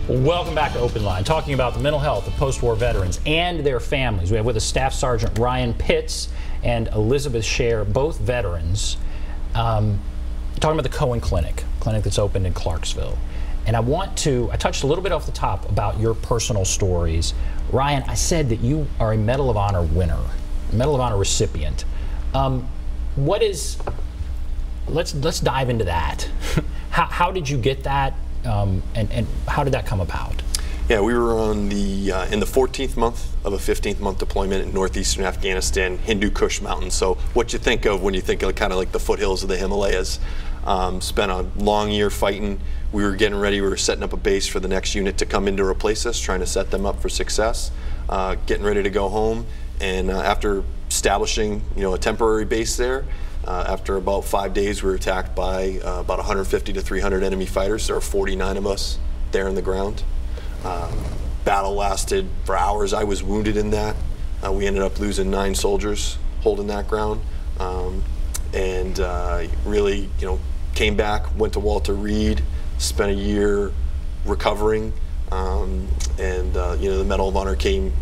Welcome back to Open Line, talking about the mental health of post-war veterans and their families. We have with us Staff Sergeant Ryan Pitts and Elizabeth Scher, both veterans, talking about the Cohen Clinic that's opened in Clarksville. And I touched a little bit off the top about your personal stories. Ryan, I said that you are a Medal of Honor winner, a Medal of Honor recipient. Let's dive into that. How did you get that? And how did that come about? Yeah, we were on the in the 14th month of a 15th month deployment in northeastern Afghanistan, Hindu Kush Mountains. So what you think of when you think of kind of like the foothills of the Himalayas. Spent a long year fighting. We were getting ready. We were setting up a base for the next unit to come in to replace us, trying to set them up for success. Getting ready to go home, and after establishing a temporary base there, after about 5 days, we were attacked by about 150 to 300 enemy fighters. There were 49 of us there in the ground. Battle lasted for hours. I was wounded in that. We ended up losing 9 soldiers holding that ground, and really, came back, went to Walter Reed, spent a year recovering, the Medal of Honor came,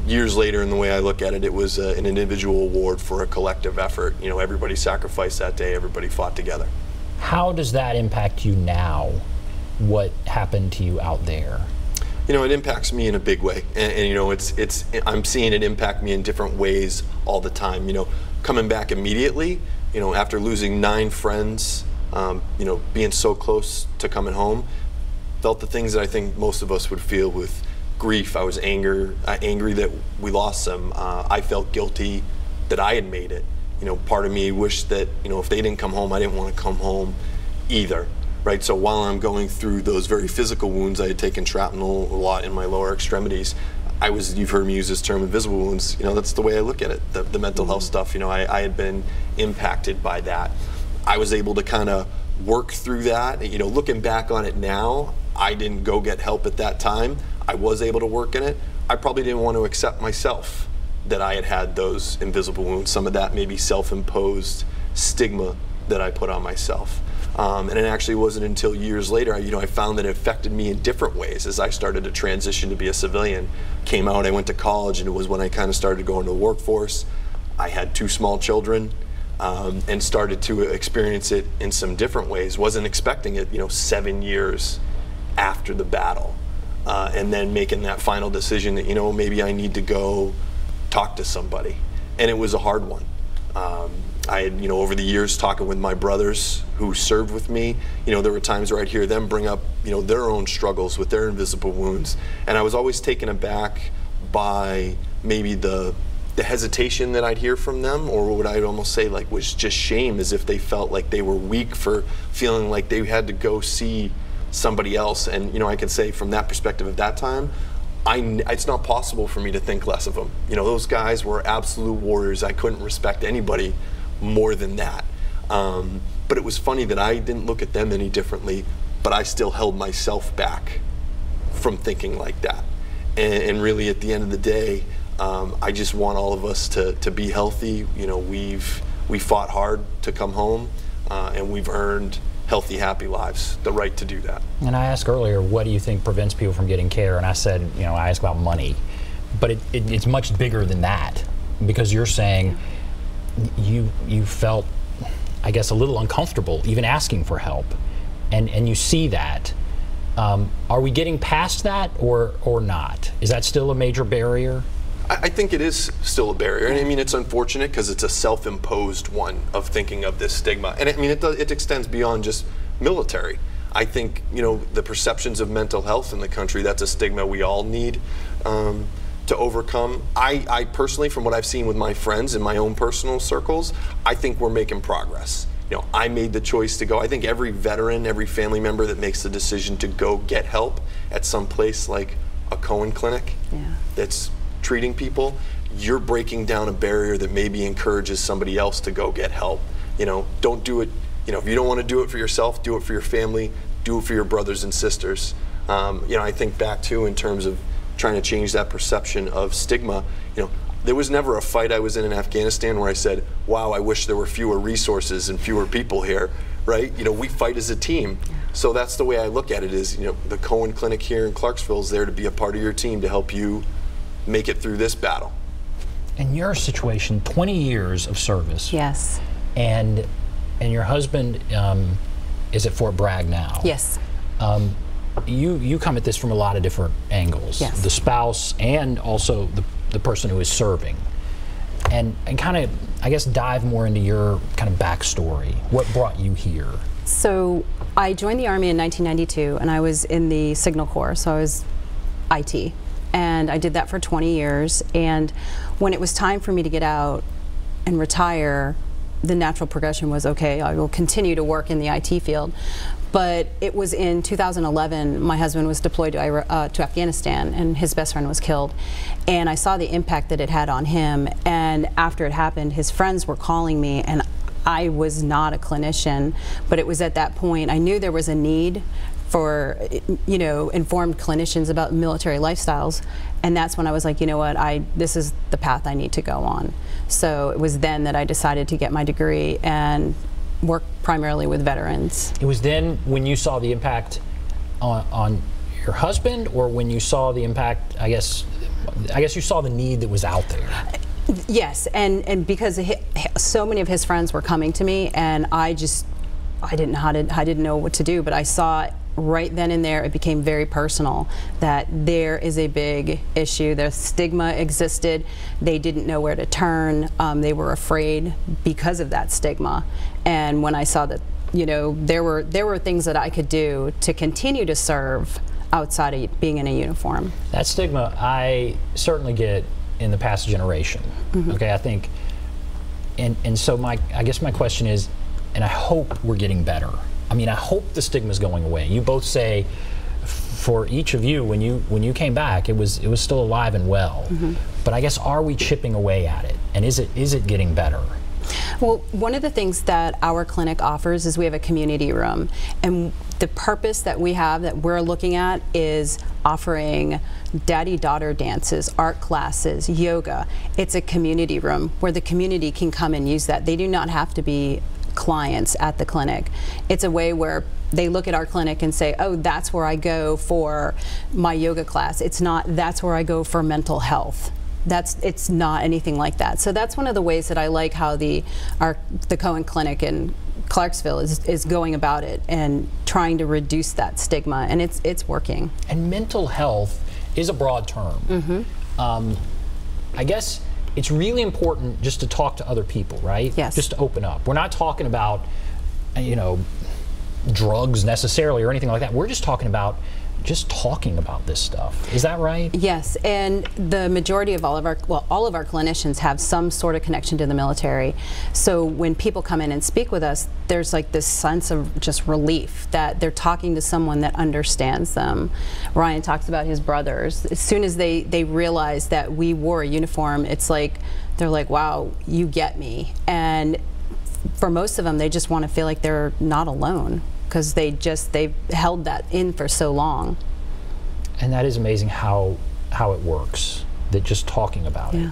years later. And the way I look at it, it was an individual award for a collective effort. Everybody sacrificed that day. Everybody fought together. How does that impact you now? What happened to you out there? It impacts me in a big way, and I'm seeing it impact me in different ways all the time. Coming back immediately, after losing 9 friends, being so close to coming home, felt the things that I think most of us would feel with grief. I was angry that we lost them. I felt guilty that I had made it. Part of me wished that, if they didn't come home, I didn't want to come home either. Right? So while I'm going through those very physical wounds, I had taken shrapnel a lot in my lower extremities. You've heard me use this term, invisible wounds. That's the way I look at it, the mental health stuff. I had been impacted by that. I was able to kind of work through that. Looking back on it now, I didn't go get help at that time. I was able to work in it. I probably didn't want to accept myself that I had had those invisible wounds. Some of that maybe self-imposed stigma that I put on myself. And it actually wasn't until years later, I found that it affected me in different ways as I started to transition to be a civilian. Came out, I went to college, and it was when I kind of started going to the workforce. I had 2 small children, and started to experience it in some different ways. Wasn't expecting it, 7 years after the battle. And then making that final decision that, maybe I need to go talk to somebody. And it was a hard one. I had, over the years, talking with my brothers who served with me, there were times where I'd hear them bring up, their own struggles with their invisible wounds. And I was always taken aback by maybe the hesitation that I'd hear from them, or what I'd almost say was just shame, as if they felt like they were weak for feeling like they had to go see somebody else. And, I can say from that perspective at that time, it's not possible for me to think less of them. Those guys were absolute warriors. I couldn't respect anybody more than that. But it was funny that I didn't look at them any differently, but I still held myself back from thinking like that. And really, at the end of the day, I just want all of us to be healthy. We fought hard to come home, and we've earned healthy, happy lives, the right to do that. And I asked earlier, what do you think prevents people from getting care? And I said, I asked about money, but it's much bigger than that, because you're saying you felt, I guess, a little uncomfortable even asking for help, and you see that. Are we getting past that, or not? Is that still a major barrier? I think it is still a barrier, and I mean, it's unfortunate because it's a self-imposed one of thinking of this stigma, and I mean, it extends beyond just military. I think, the perceptions of mental health in the country, that's a stigma we all need to overcome. I personally, from what I've seen with my friends in my own personal circles, I think we're making progress. I made the choice to go. I think every veteran, every family member that makes the decision to go get help at some place like a Cohen Clinic, that's treating people, you're breaking down a barrier that maybe encourages somebody else to go get help. Don't do it, if you don't want to do it for yourself, do it for your family, do it for your brothers and sisters. I think back too, in terms of trying to change that perception of stigma, there was never a fight I was in Afghanistan where I said, wow, I wish there were fewer resources and fewer people here, right? We fight as a team. So that's the way I look at it is, the Cohen Clinic here in Clarksville is there to be a part of your team to help you make it through this battle. In your situation, 20 years of service. Yes. And your husband is at Fort Bragg now. Yes. You come at this from a lot of different angles. Yes. The spouse and also the person who is serving. And kind of, I guess, dive more into your kind of backstory. What brought you here? So I joined the Army in 1992, and I was in the Signal Corps, so I was IT. And I did that for 20 years. And when it was time for me to get out and retire, the natural progression was, okay, I will continue to work in the IT field. But it was in 2011, my husband was deployed to Afghanistan, and his best friend was killed. And I saw the impact that it had on him. And after it happened, his friends were calling me, and I was not a clinician, but it was at that point I knew there was a need for, informed clinicians about military lifestyles. And that's when I was like, you know what, this is the path I need to go on. So it was then that I decided to get my degree and work primarily with veterans. It was then when you saw the impact on your husband, or when you saw the impact, I guess you saw the need that was out there. Yes, and because so many of his friends were coming to me, and I didn't know what to do, but I saw right then and there, it became very personal, that there is a big issue. The stigma existed. They didn't know where to turn. They were afraid because of that stigma. And when I saw that, there were things that I could do to continue to serve outside of being in a uniform. That stigma, I certainly get in the past generation. Mm-hmm. Okay, I think, and so I guess my question is, and I hope we're getting better. I mean, I hope the stigma's going away. You both say, for each of you, when you came back, it was still alive and well. Mm-hmm. But I guess, are we chipping away at it? And is it getting better? Well, one of the things that our clinic offers is we have a community room, and the purpose that we have that we're looking at is offering daddy-daughter dances, art classes, yoga. It's a community room where the community can come and use that. They do not have to be clients at the clinic. It's a way where they look at our clinic and say, oh, that's where I go for my yoga class. It's not, that's where I go for mental health. It's not anything like that. So that's one of the ways that I like how the Cohen Clinic in Clarksville is going about it and trying to reduce that stigma, and it's working. And mental health is a broad term. Mm-hmm. I guess it's really important just to talk to other people, right? Yes. Just to open up. We're not talking about, drugs necessarily or anything like that. We're just talking about this stuff. Is that right? Yes, and the majority of all of our clinicians have some sort of connection to the military. So when people come in and speak with us, there's like this sense of just relief that they're talking to someone that understands them. Ryan talks about his brothers. As soon as they realize that we wore a uniform, it's like, they're like, wow, you get me. And for most of them, they just want to feel like they're not alone, because they've held that in for so long. And that is amazing how it works, that just talking about it.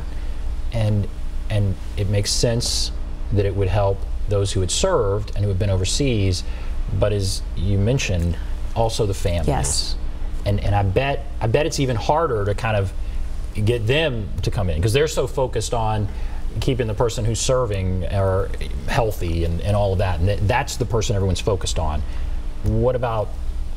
And it makes sense that it would help those who had served and who had been overseas, but as you mentioned, also the families. Yes. And I bet it's even harder to kind of get them to come in, because they're so focused on keeping the person who's serving or healthy and all of that, and that's the person everyone's focused on. What about,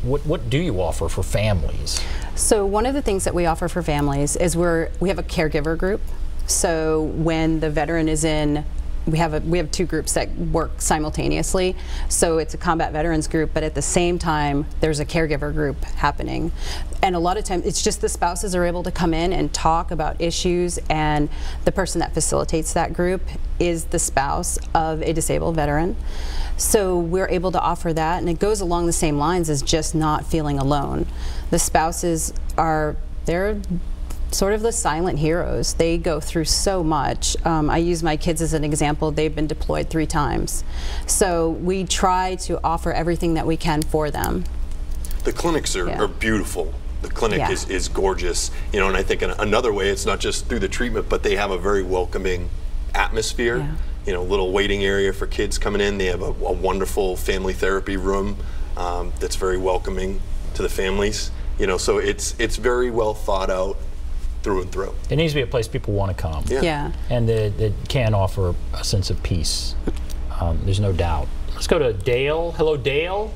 what do you offer for families? So one of the things that we offer for families is we have a caregiver group. So when the veteran is in, we have two groups that work simultaneously. So it's a combat veterans group, but at the same time, there's a caregiver group happening. And a lot of times, it's just the spouses are able to come in and talk about issues, and the person that facilitates that group is the spouse of a disabled veteran. So we're able to offer that, and it goes along the same lines as just not feeling alone. The spouses they're sort of the silent heroes. They go through so much. I use my kids as an example. They've been deployed 3 times. So we try to offer everything that we can for them. The clinics are beautiful. The clinic is gorgeous, and I think in another way, it's not just through the treatment, but they have a very welcoming atmosphere. Little waiting area for kids coming in. They have a wonderful family therapy room. that's very welcoming to the families. You know, so it's very well thought out through and through. It needs to be a place people want to come. Yeah. And it can offer a sense of peace. There's no doubt. Let's go to Dale. Hello, Dale.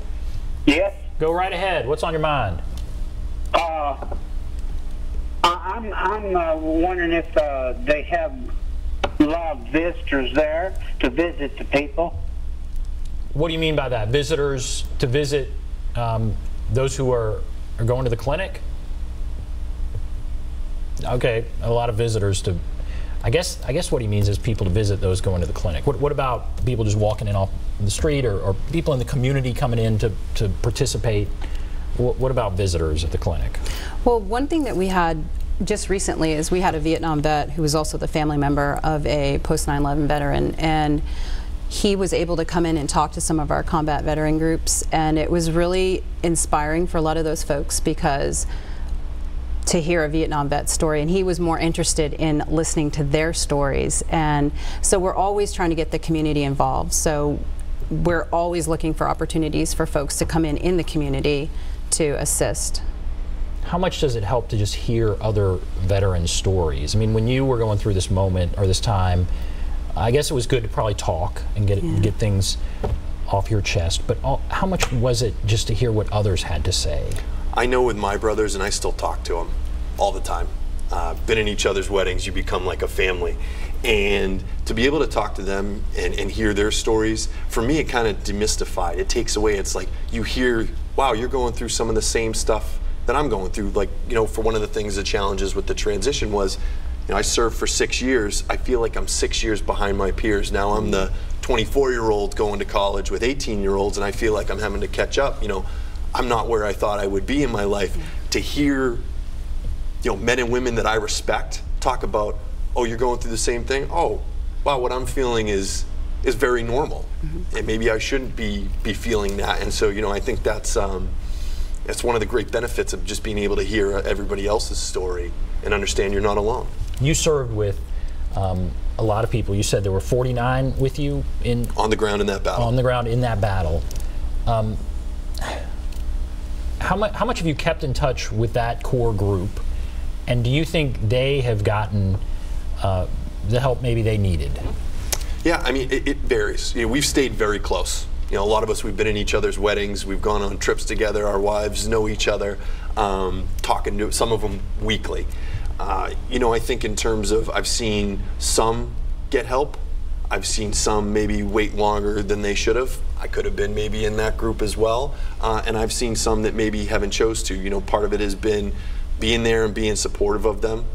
Yes. Go right ahead. What's on your mind? I'm wondering if they have a lot of visitors there to visit the people. What do you mean by that? Visitors to visit those who are going to the clinic? Okay, a lot of visitors to. I guess what he means is people to visit those going to the clinic. What about people just walking in off the street, or people in the community coming in to participate? What about visitors at the clinic? Well, one thing that we had just recently is we had a Vietnam vet who was also the family member of a post 9/11 veteran, and he was able to come in and talk to some of our combat veteran groups, and it was really inspiring for a lot of those folks because to hear a Vietnam vet story, and he was more interested in listening to their stories. And so we're always trying to get the community involved. So we're always looking for opportunities for folks to come in the community to assist. How much does it help to just hear other veteran stories? I mean, when you were going through this moment or this time, I guess it was good to probably talk and get things off your chest, but how much was it just to hear what others had to say? I know with my brothers, and I still talk to them all the time. Been in each other's weddings, you become like a family. And to be able to talk to them and hear their stories, for me it kind of demystified. It takes away, it's like you hear, wow, you're going through some of the same stuff that I'm going through. Like, you know, for one of the things, the challenges with the transition was, you know, I served for 6 years. I feel like I'm 6 years behind my peers. Now I'm the 24-year-old going to college with 18-year-olds, and I feel like I'm having to catch up. You know, I'm not where I thought I would be in my life. To hear, you know, men and women that I respect talk about, oh, you're going through the same thing? Oh, wow, what I'm feeling is very normal. And maybe I shouldn't be feeling that. And so, you know, I think that's one of the great benefits of just being able to hear everybody else's story and understand you're not alone. You served with a lot of people. You said there were 49 with you on the ground in that battle. On the ground in that battle. How much have you kept in touch with that core group, and do you think they have gotten the help maybe they needed? Yeah, I mean, it varies. You know, we've stayed very close. You know, a lot of us, we've been in each other's weddings, we've gone on trips together, our wives know each other, talking to some of them weekly. You know, I think in terms of, I've seen some get help, I've seen some maybe wait longer than they should have. I could have been maybe in that group as well. And I've seen some that maybe haven't chose to. You know, part of it has been being there and being supportive of them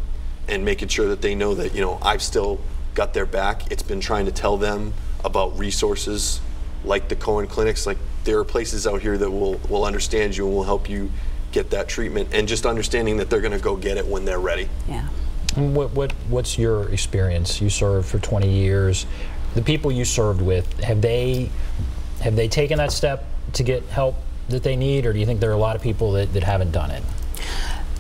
and making sure that they know that, you know, I've still got their back. It's been trying to tell them about resources like the Cohen clinics. Like, there are places out here that will understand you and will help you get that treatment, and just understanding that they're going to go get it when they're ready. Yeah. What's your experience? You served for 20 years. The people you served with, have they taken that step to get help that they need, or do you think there are a lot of people that haven't done it?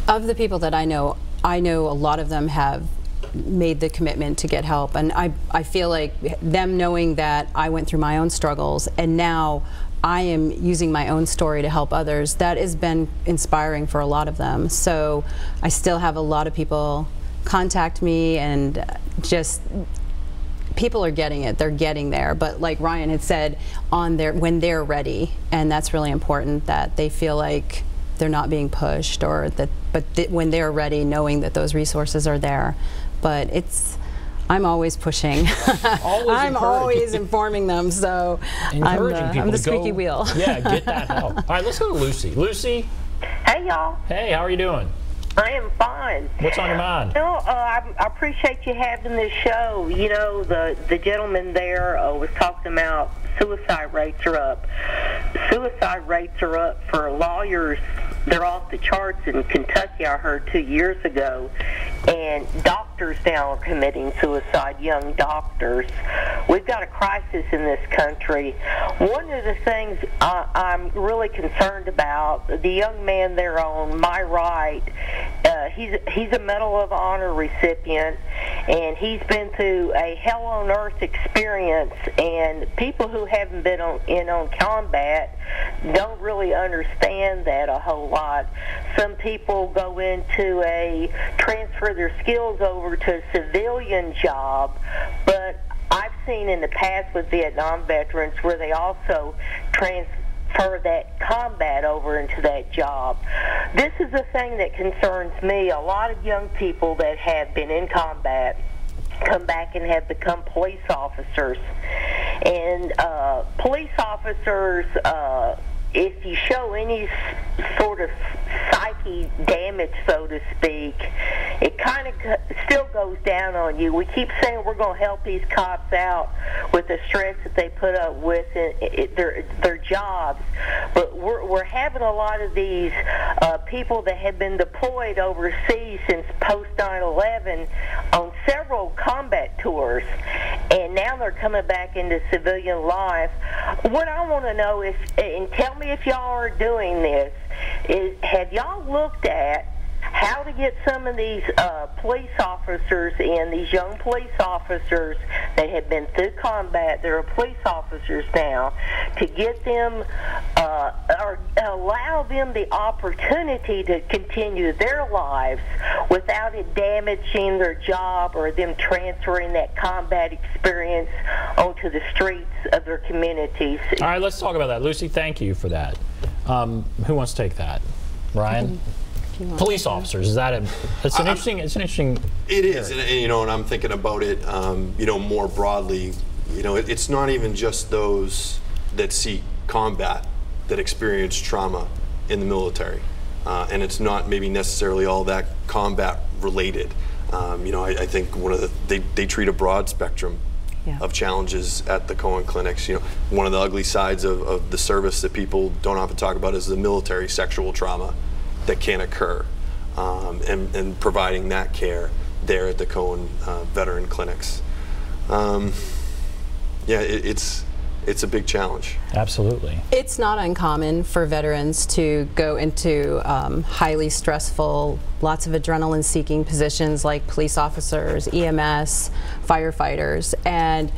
Of the people that I know a lot of them have made the commitment to get help, and I feel like them knowing that I went through my own struggles and now I am using my own story to help others, that has been inspiring for a lot of them. So I still have a lot of people contact me, and just people are getting it, they're getting there. But like Ryan had said, when they're ready, and that's really important, that they feel like they're not being pushed, or that, when they're ready, knowing that those resources are there. But I'm always pushing. I'm always informing them, so I'm the squeaky wheel. Yeah, get that help. All right, let's go to Lucy. Lucy? Hey, y'all. Hey, how are you doing? I am fine. What's on your mind? You know, I appreciate you having this show. You know, the gentleman there was talking about suicide rates are up. Suicide rates are up for lawyers. They're off the charts in Kentucky, I heard 2 years ago. And doctors now are committing suicide, young doctors. We've got a crisis in this country. One of the things I'm really concerned about, the young man there on my right, he's a Medal of Honor recipient, and he's been through a hell on earth experience, and people who haven't been on combat don't really understand that a whole lot. Some people go into transfer their skills over to a civilian job, but I've seen in the past with Vietnam veterans where they also transfer that combat over into that job. This is a thing that concerns me. A lot of young people that have been in combat come back and have become police officers. And police officers, if you show any sort of psyche damage, so to speak, it kind of still goes down on you. We keep saying we're going to help these cops out with the stress that they put up with in their jobs, but we're having a lot of these people that have been deployed overseas since post 9/11 on several combat tours, and now they're coming back into civilian life. What I want to know is, and tell me if y'all are doing this, is have y'all looked at how to get some of these police officers in, these young police officers that have been through combat, they're police officers now, to get them or allow them the opportunity to continue their lives without it damaging their job or them transferring that combat experience onto the streets of their communities. All right, let's talk about that. Lucy, thank you for that. Who wants to take that? Ryan? Police officers, is that it's an interesting it is, and you know, and I'm thinking about it, you know, more broadly. You know, it's not even just those that see combat that experience trauma in the military, and it's not maybe necessarily all that combat related. You know, I think one of they treat a broad spectrum of challenges at the Cohen clinics. You know, one of the ugly sides of the service that people don't often talk about is the military sexual trauma that can occur, and providing that care there at the Cohen veteran clinics. Yeah, it's a big challenge. Absolutely. It's not uncommon for veterans to go into highly stressful, lots of adrenaline-seeking positions like police officers, EMS, firefighters, and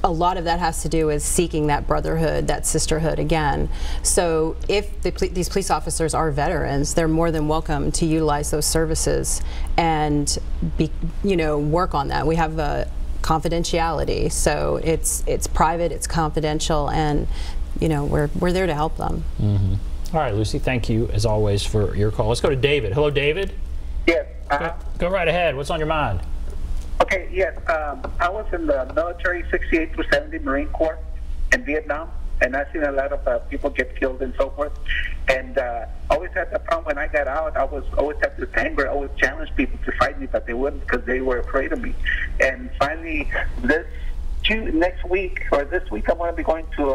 a lot of that has to do with seeking that brotherhood, that sisterhood again. So if these police officers are veterans, they're more than welcome to utilize those services and work on that. We have confidentiality, so it's private, it's confidential, and we're there to help them. Mm-hmm. All right, Lucy, thank you as always for your call. Let's go to David. Hello, David. Yes. Go right ahead. What's on your mind? Okay, yes. I was in the military, 68 through 70 Marine Corps in Vietnam, and I've seen a lot of people get killed and so forth. And always had the problem when I got out. I was always had this anger. I always challenged people to fight me, but they wouldn't because they were afraid of me. And finally, next week or this week, I'm going to be going to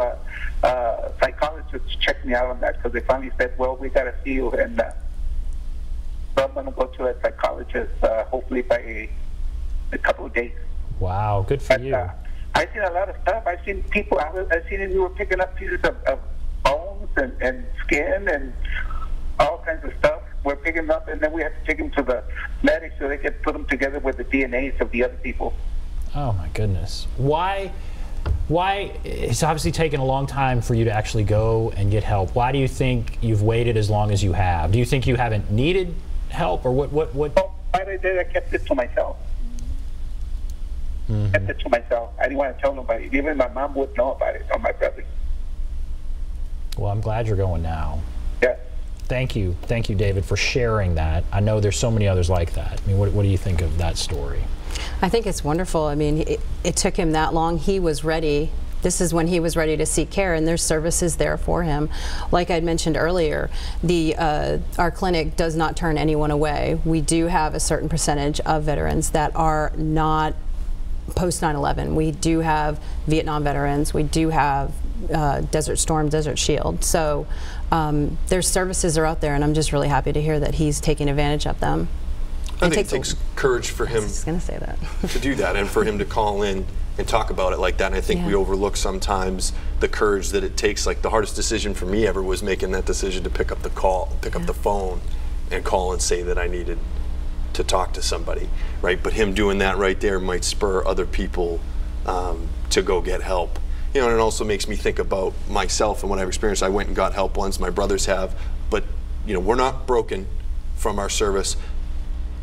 a psychologist to check me out on that, because they finally said, well, we got to see you. And so I'm going to go to a psychologist hopefully by a couple of days. Wow, good for you. I've seen a lot of stuff. I've seen people, I've seen we were picking up pieces of bones and skin and all kinds of stuff. We're picking up, and then we have to take them to the medics so they can put them together with the DNAs of the other people. Oh my goodness. Why it's obviously taken a long time for you to actually go and get help. Why do you think you've waited as long as you have? Do you think you haven't needed help, or what? Well, I kept it to myself. Mm-hmm. Kept it to myself. I didn't want to tell nobody. Even my mom would know about it, or my brother. Well, I'm glad you're going now. Yeah. Thank you, David, for sharing that. I know there's so many others like that. I mean, what do you think of that story? I think it's wonderful. I mean, it took him that long. He was ready. This is when he was ready to seek care, and there's services there for him. Like I'd mentioned earlier, our clinic does not turn anyone away. We do have a certain percentage of veterans that are not post 9/11. We do have Vietnam veterans. We do have Desert Storm, Desert Shield. So their services are out there, and I'm just really happy to hear that he's taking advantage of them. I think it takes courage for him to do that, and for him to call in and talk about it like that. And I think we overlook sometimes the courage that it takes. Like, the hardest decision for me ever was making that decision to pick up the phone and call and say that I needed to talk to somebody, right? But him doing that right there might spur other people to go get help. You know, and it also makes me think about myself and what I've experienced. I went and got help once, my brothers have, but you know, we're not broken from our service.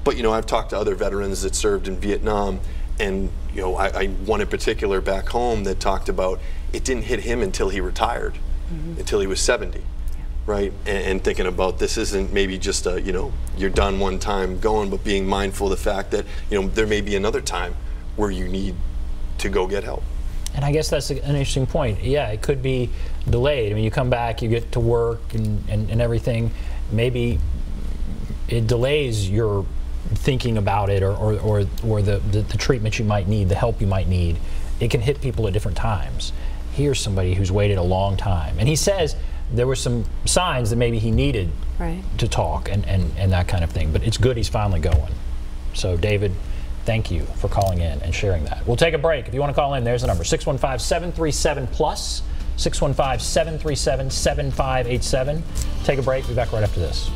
But you know, I've talked to other veterans that served in Vietnam, and you know, I one in particular back home that talked about it didn't hit him until he retired, until he was 70, right? And thinking about this isn't maybe just a, you know, you're done one time going, but being mindful of the fact that, you know, there may be another time where you need to go get help. And I guess that's an interesting point. Yeah, it could be delayed. I mean, you come back, you get to work and everything. Maybe it delays your thinking about it or the treatment you might need, the help you might need. It can hit people at different times. Here's somebody who's waited a long time. And he says there were some signs that maybe he needed to talk and that kind of thing. But it's good he's finally going. So, David, thank you for calling in and sharing that. We'll take a break. If you want to call in, there's the number, 615-737-PLUS, 615-737-7587. Take a break. We'll be back right after this.